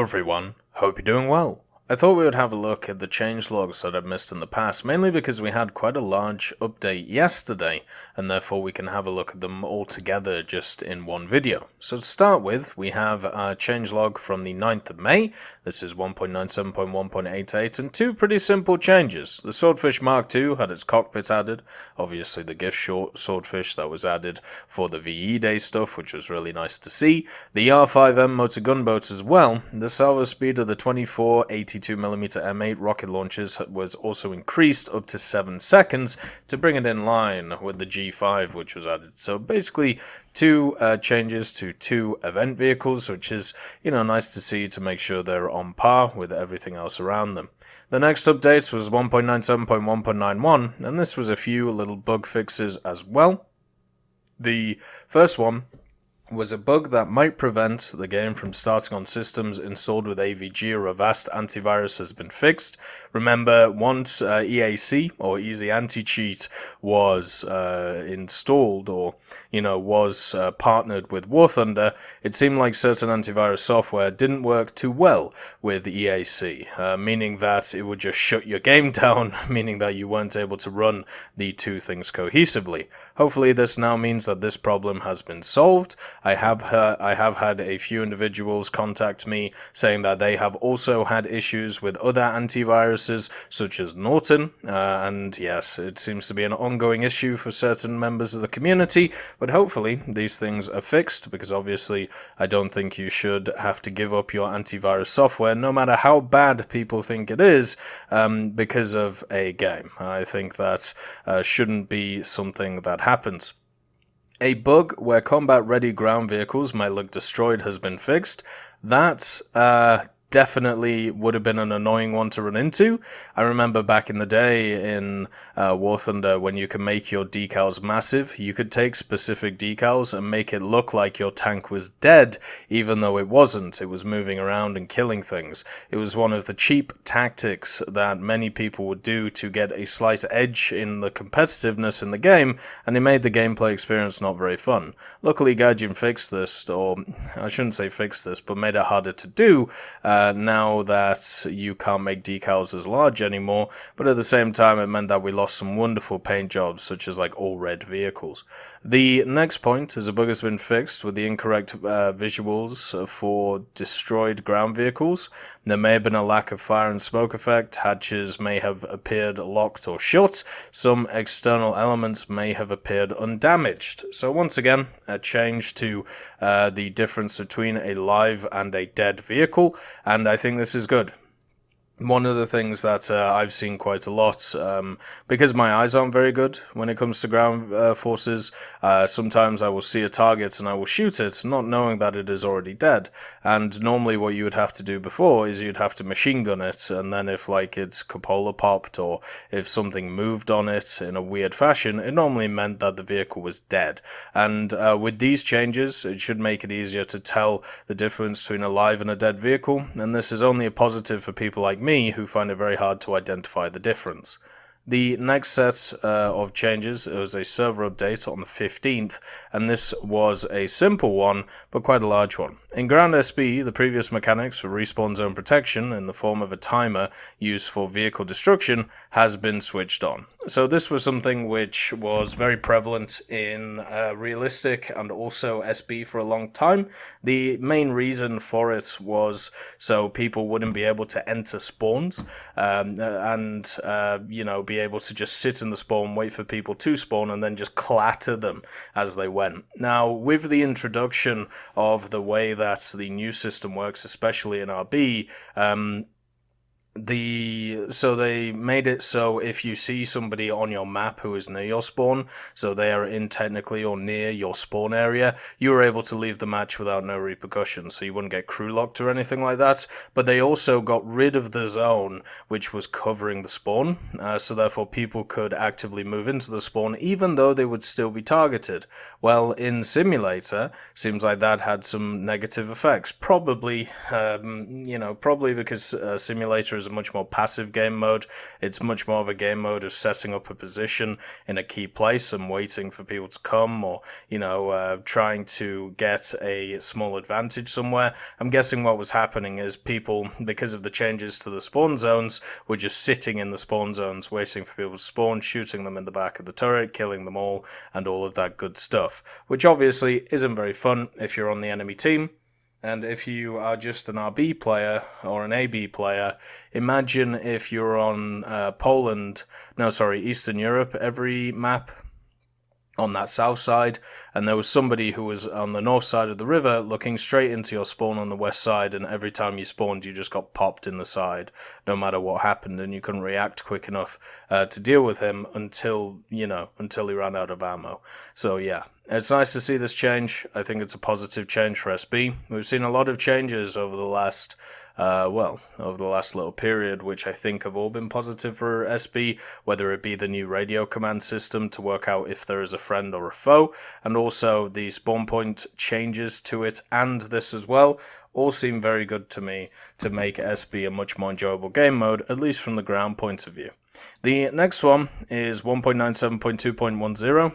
everyone, hope you're doing well. I thought we would have a look at the changelogs that I've missed in the past, mainly because we had quite a large update yesterday, and therefore we can have a look at them all together just in one video. So to start with, we have a changelog from the 9th of May. This is 1.97.1.88, and two pretty simple changes. The Swordfish Mark II had its cockpit added, obviously the gift Swordfish that was added for the VE Day stuff, which was really nice to see. The R5M motor gunboat as well. The salvo speed of the 24 82mm M8 rocket launchers was also increased up to 7 seconds to bring it in line with the G5, which was added. So basically two changes to two event vehicles, which is, nice to see, to make sure they're on par with everything else around them. The next update was 1.97.1.91, and this was a few little bug fixes as well. The first one was a bug that might prevent the game from starting on systems installed with AVG or Avast antivirus has been fixed. Remember, once EAC, or Easy Anti-Cheat, was installed or, was partnered with War Thunder, it seemed like certain antivirus software didn't work too well with EAC, meaning that it would just shut your game down, meaning that you weren't able to run the two things cohesively. Hopefully this now means that this problem has been solved. I have had a few individuals contact me saying that they have also had issues with other antiviruses such as Norton, and yes, it seems to be an ongoing issue for certain members of the community, but hopefully these things are fixed, because obviously I don't think you should have to give up your antivirus software no matter how bad people think it is because of a game. I think that shouldn't be something that happens. A bug where combat-ready ground vehicles might look destroyed has been fixed. That definitely would have been an annoying one to run into. I remember back in the day in War Thunder, when you could make your decals massive, you could take specific decals and make it look like your tank was dead, even though it wasn't. It was moving around and killing things. It was one of the cheap tactics that many people would do to get a slight edge in the competitiveness in the game, and it made the gameplay experience not very fun. Luckily, Gaijin fixed this, or I shouldn't say fixed this, but made it harder to do, now that you can't make decals as large anymore, but at the same time it meant that we lost some wonderful paint jobs, such as like all red vehicles. The next point is a bug has been fixed with the incorrect visuals for destroyed ground vehicles. There may have been a lack of fire and smoke effect, hatches may have appeared locked or shut, some external elements may have appeared undamaged. So once again, a change to the difference between a live and a dead vehicle, and I think this is good. One of the things that I've seen quite a lot, because my eyes aren't very good when it comes to ground forces, sometimes I will see a target and I will shoot it, not knowing that it is already dead. And normally what you would have to do before is you'd have to machine gun it, and then if like its cupola popped or if something moved on it in a weird fashion, it normally meant that the vehicle was dead. And with these changes, it should make it easier to tell the difference between a live and a dead vehicle, and this is only a positive for people like me who find it very hard to identify the difference. The next set of changes was a server update on the 15th, and this was a simple one, but quite a large one. In Ground SB, the previous mechanics for respawn zone protection in the form of a timer used for vehicle destruction has been switched on. So this was something which was very prevalent in realistic and also SB for a long time. The main reason for it was so people wouldn't be able to enter spawns and be able to just sit in the spawn, wait for people to spawn, and then just clatter them as they went. Now, with the introduction of the way that the new system works, especially in RB, so they made it so if you see somebody on your map who is near your spawn, so they are in technically or near your spawn area, you were able to leave the match without no repercussions, so you wouldn't get crew locked or anything like that. But they also got rid of the zone which was covering the spawn, so therefore people could actively move into the spawn even though they would still be targeted. Well, in Simulator, seems like that had some negative effects, probably because Simulator is is a much more passive game mode. It's much more of a game mode of setting up a position in a key place and waiting for people to come, or, trying to get a small advantage somewhere. I'm guessing what was happening is people, because of the changes to the spawn zones, were just sitting in the spawn zones waiting for people to spawn, shooting them in the back of the turret, killing them all, and all of that good stuff, which obviously isn't very fun if you're on the enemy team. And if you are just an RB player or an AB player, imagine if you're on Eastern Europe, every map on that south side, and there was somebody who was on the north side of the river looking straight into your spawn on the west side, and every time you spawned you just got popped in the side no matter what happened, and you couldn't react quick enough to deal with him until he ran out of ammo. So yeah, it's nice to see this change. I think it's a positive change for SB. We've seen a lot of changes over the last little period, which I think have all been positive for SB, whether it be the new radio command system to work out if there is a friend or a foe, and also the spawn point changes to it, and this as well, all seem very good to me to make SB a much more enjoyable game mode, at least from the ground point of view. The next one is 1.97.2.10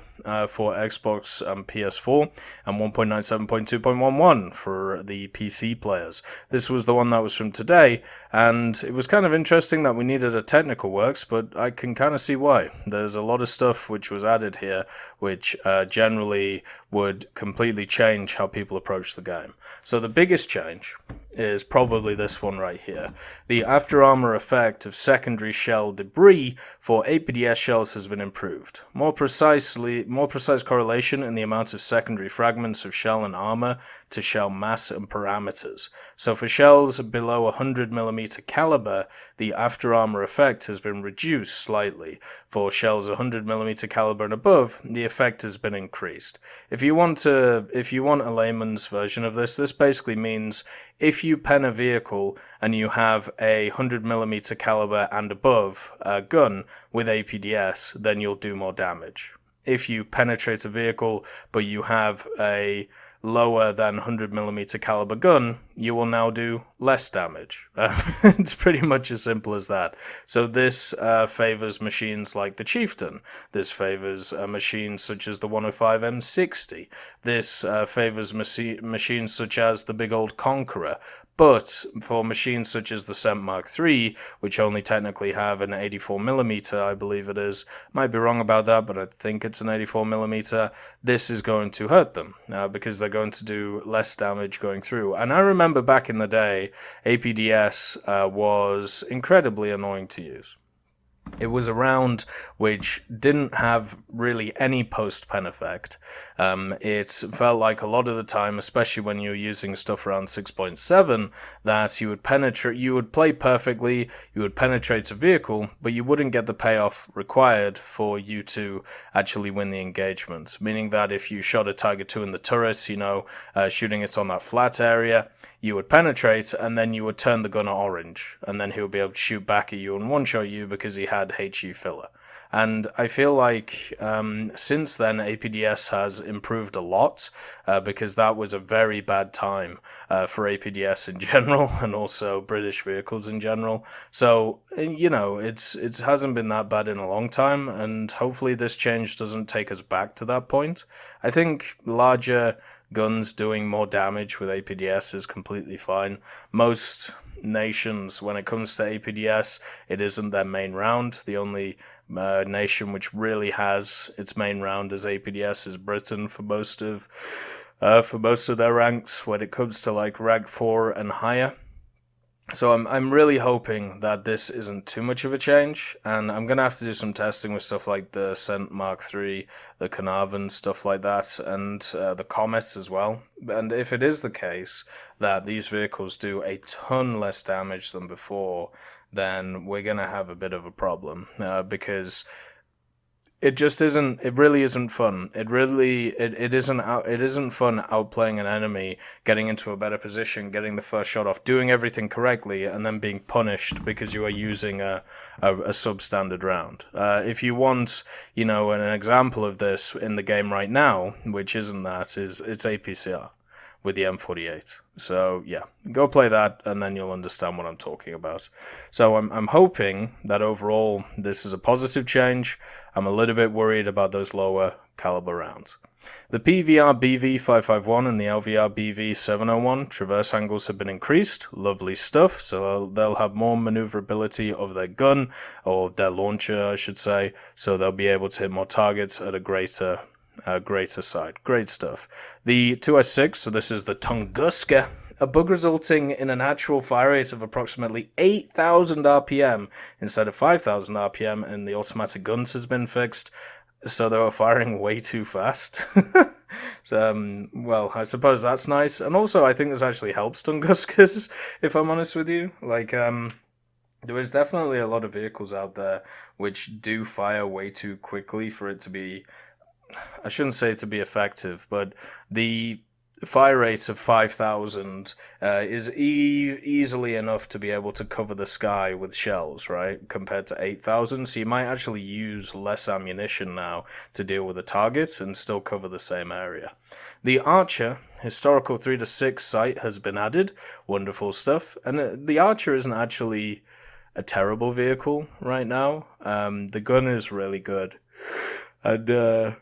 for Xbox and PS4, and 1.97.2.11 for the PC players. This was the one that was from today, and it was kind of interesting that we needed a technical works, but I can kind of see why. There's a lot of stuff which was added here, which generally would completely change how people approach the game. So the biggest change is probably this one right here. The after armor effect of secondary shell debris for APDS shells has been improved. More precise correlation in the amount of secondary fragments of shell and armor to shell mass and parameters. So for shells below 100mm caliber, the after armor effect has been reduced slightly. For shells 100mm caliber and above, the effect has been increased. If you want a layman's version of this, this basically means if you pen a vehicle and you have a 100mm caliber and above gun with APDS, then you'll do more damage. If you penetrate a vehicle but you have a lower than 100mm caliber gun, you will now do less damage. It's pretty much as simple as that. So this favors machines like the Chieftain. This favors machines such as the 105 M60. This favors machines such as the big old Conqueror. But for machines such as the Cent Mark III, which only technically have an 84mm, I believe it is, might be wrong about that, but I think it's an 84mm, this is going to hurt them, because they're going to do less damage going through. And I remember back in the day, APDS was incredibly annoying to use. It was a round which didn't have really any post-pen effect. It felt like a lot of the time, especially when you were using stuff around 6.7, that you would play perfectly, you would penetrate a vehicle, but you wouldn't get the payoff required for you to actually win the engagement. Meaning that if you shot a Tiger II in the turret, shooting it on that flat area, you would penetrate, and then you would turn the gun orange, and then he would be able to shoot back at you and one-shot you because he had HE filler. And I feel like since then APDS has improved a lot, because that was a very bad time for APDS in general, and also British vehicles in general. So, it hasn't been that bad in a long time, and hopefully this change doesn't take us back to that point. I think larger guns doing more damage with APDS is completely fine. Most nations, when it comes to APDS, it isn't their main round. The only nation which really has its main round as APDS is Britain for most of their ranks when it comes to like rank 4 and higher. So I'm really hoping that this isn't too much of a change, and I'm going to have to do some testing with stuff like the Cent Mark III, the Carnarvon, stuff like that, and the Comets as well. And if it is the case that these vehicles do a ton less damage than before, then we're going to have a bit of a problem, because it really isn't fun. It isn't fun outplaying an enemy, getting into a better position, getting the first shot off, doing everything correctly, and then being punished because you are using a substandard round. If you want, an example of this in the game right now, which isn't that, it's APCR. with the M48. So yeah, go play that and then you'll understand what I'm talking about. So I'm hoping that overall this is a positive change. I'm a little bit worried about those lower caliber rounds. The PVR BV551 and the LVR BV701 traverse angles have been increased. Lovely stuff. So they'll have more maneuverability of their gun, or their launcher, I should say. So they'll be able to hit more targets at a greater sight. Great stuff. The 2S6, so this is the Tunguska, a bug resulting in an actual fire rate of approximately 8,000 RPM instead of 5,000 RPM, and the automatic guns has been fixed. So they were firing way too fast. So, well, I suppose that's nice. And also, I think this actually helps Tunguskas, if I'm honest with you. Like, there is definitely a lot of vehicles out there which do fire way too quickly for it to be... I shouldn't say to be effective, but the fire rate of 5,000 is easily enough to be able to cover the sky with shells, right? Compared to 8,000, so you might actually use less ammunition now to deal with the target and still cover the same area. The Archer historical 3-6 sight has been added. Wonderful stuff. And the Archer isn't actually a terrible vehicle right now. The gun is really good. And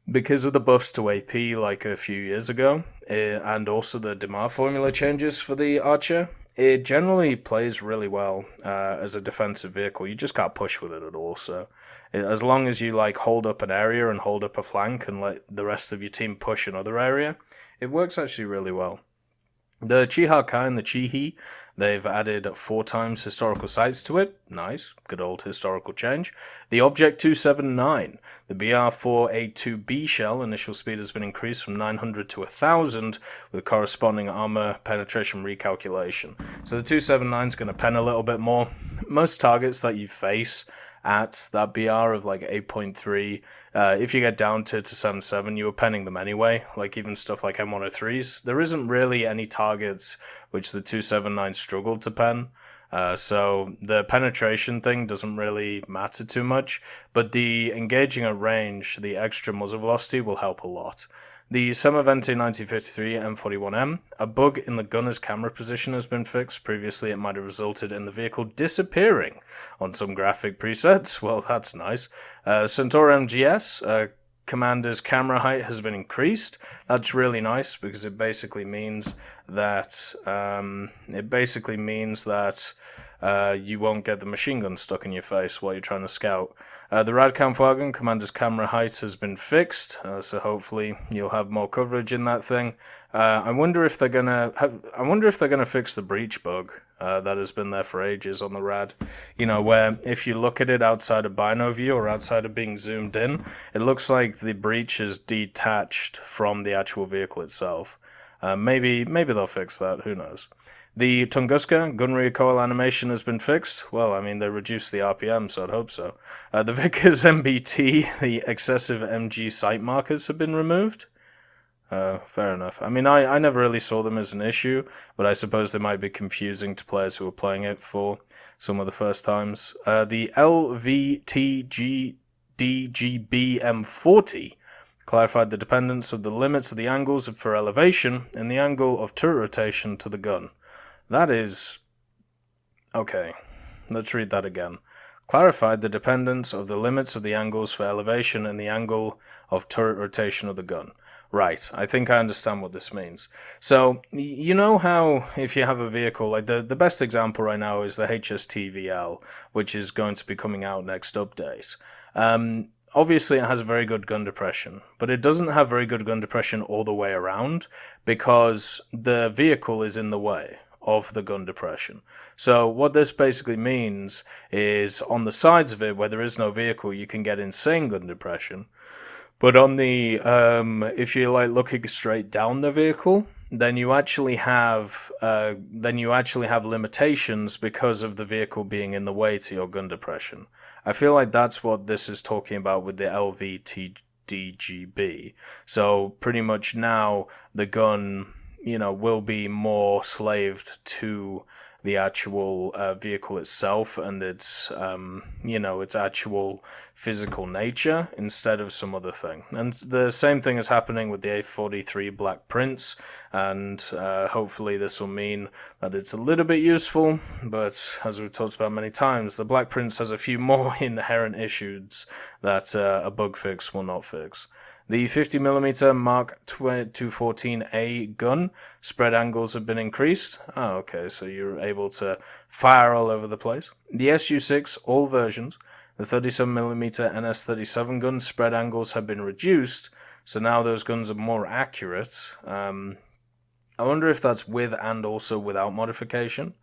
because of the buffs to AP like a few years ago, and also the Demar formula changes for the Archer, it generally plays really well as a defensive vehicle. You just can't push with it at all. So as long as you like hold up an area and hold up a flank and let the rest of your team push another area, it works actually really well. The Chiha Kai and the Chihi, they've added 4 times historical sights to it. Nice. Good old historical change. The Object 279, the BR4A2B shell, initial speed has been increased from 900 to 1,000 with corresponding armor penetration recalculation. So the 279 is going to pen a little bit more. Most targets that you face at that BR of like 8.3, if you get down to 7.7, you were penning them anyway, like even stuff like M103s. There isn't really any targets which the 279 struggled to pen, so the penetration thing doesn't really matter too much, but the engaging at range, the extra muzzle velocity will help a lot. The Semavente 1953 M41M, a bug in the gunner's camera position has been fixed. Previously, it might have resulted in the vehicle disappearing on some graphic presets. Well, that's nice. Centaur MGS, commander's camera height has been increased. That's really nice because it basically means that you won't get the machine gun stuck in your face while you're trying to scout. The Radkampfwagen commander's camera height has been fixed, so hopefully you'll have more coverage in that thing. I wonder if they're gonna fix the breach bug that has been there for ages on the Rad. You know, where if you look at it outside of bino view or outside of being zoomed in, it looks like the breach is detached from the actual vehicle itself. Maybe they'll fix that. Who knows? The Tunguska gun recoil animation has been fixed. Well, I mean, they reduced the RPM, so I'd hope so. The Vickers MBT, the excessive MG sight markers have been removed. Fair enough. I mean, I never really saw them as an issue, but I suppose they might be confusing to players who are playing it for some of the first times. The LVTGDGB M40 clarified the dependence of the limits of the angles for elevation and the angle of turret rotation to the gun. That is... Okay, let's read that again. Clarified the dependence of the limits of the angles for elevation and the angle of turret rotation of the gun. Right, I think I understand what this means. So, you know how if you have a vehicle, like the best example right now is the HSTVL, which is going to be coming out next update. Obviously, it has very good gun depression, but it doesn't have very good gun depression all the way around because the vehicle is in the way of the gun depression. So what this basically means is on the sides of it, where there is no vehicle, you can get insane gun depression. But on the, if you're like looking straight down the vehicle, then you actually have limitations because of the vehicle being in the way to your gun depression. I feel like that's what this is talking about with the LVTDGB. So pretty much now the gun, you know, will be more slaved to the actual vehicle itself and its, its actual physical nature instead of some other thing. And the same thing is happening with the A43 Black Prince, and hopefully this will mean that it's a little bit useful, but as we've talked about many times, the Black Prince has a few more inherent issues that a bug fix will not fix. The 50mm Mark 214A gun spread angles have been increased. Oh, okay, so you're able to fire all over the place. The SU6, all versions, the 37mm NS37 gun spread angles have been reduced, so now those guns are more accurate. I wonder if that's with and also without modification.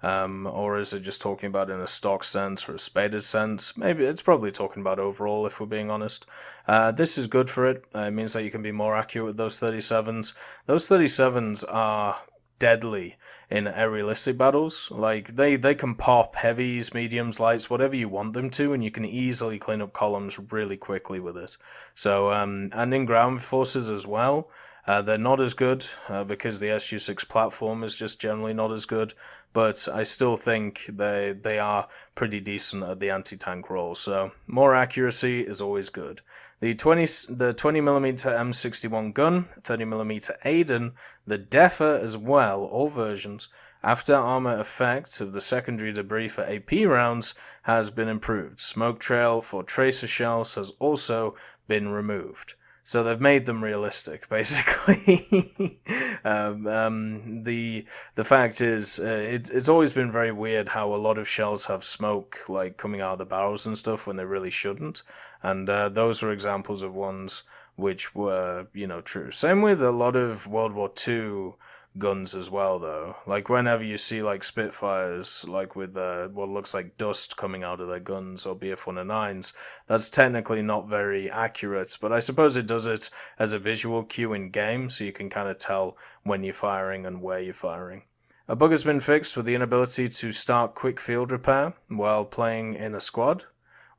Or is it just talking about in a stock sense or a spaded sense? Maybe it's probably talking about overall, if we're being honest. This is good for it. It means that you can be more accurate with those 37s. Those 37s are deadly in aerialistic battles. Like, they can pop heavies, mediums, lights, whatever you want them to, and you can easily clean up columns really quickly with it. So, and in ground forces as well. They're not as good because the SU6 platform is just generally not as good, but I still think they are pretty decent at the anti-tank role, so more accuracy is always good. The 20mm M61 gun, 30mm Aiden, the DEFA as well, all versions, after armor effect of the secondary debris for AP rounds has been improved. Smoke trail for tracer shells has also been removed. So they've made them realistic, basically. The fact is, it's always been very weird how a lot of shells have smoke like coming out of the barrels and stuff when they really shouldn't, and those are examples of ones which were, true. Same with a lot of World War II guns as well, though. Like, whenever you see like Spitfires, like with what looks like dust coming out of their guns, or BF-109s, that's technically not very accurate, but I suppose it does it as a visual cue in game, so you can kind of tell when you're firing and where you're firing. A bug has been fixed with the inability to start quick field repair while playing in a squad.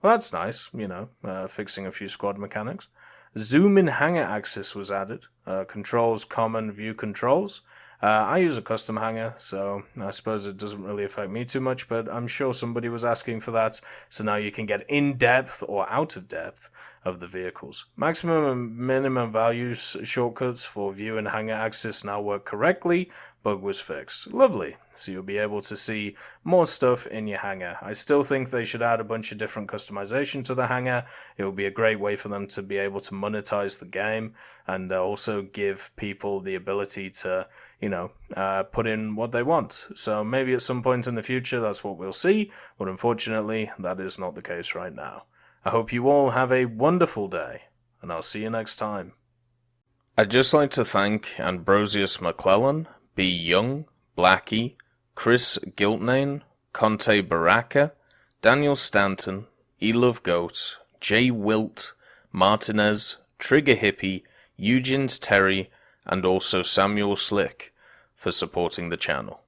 Well, that's nice, fixing a few squad mechanics. Zoom in hanger axis was added. Controls common view controls. I use a custom hanger, so I suppose it doesn't really affect me too much, but I'm sure somebody was asking for that, so now you can get in-depth or out-of-depth of the vehicles. Maximum and minimum values shortcuts for view and hanger axis now work correctly. Bug was fixed. Lovely. So you'll be able to see more stuff in your hanger. I still think they should add a bunch of different customization to the hanger. It will be a great way for them to be able to monetize the game and also give people the ability to, put in what they want. So maybe at some point in the future that's what we'll see, but unfortunately that is not the case right now. I hope you all have a wonderful day, and I'll see you next time. I'd just like to thank Ambrosius McClellan, B. Young, Blackie, Chris Giltnane, Conte Baraka, Daniel Stanton, Elove Goat, Jay Wilt, Martinez, Trigger Hippie, Eugene's Terry, and also Samuel Slick for supporting the channel.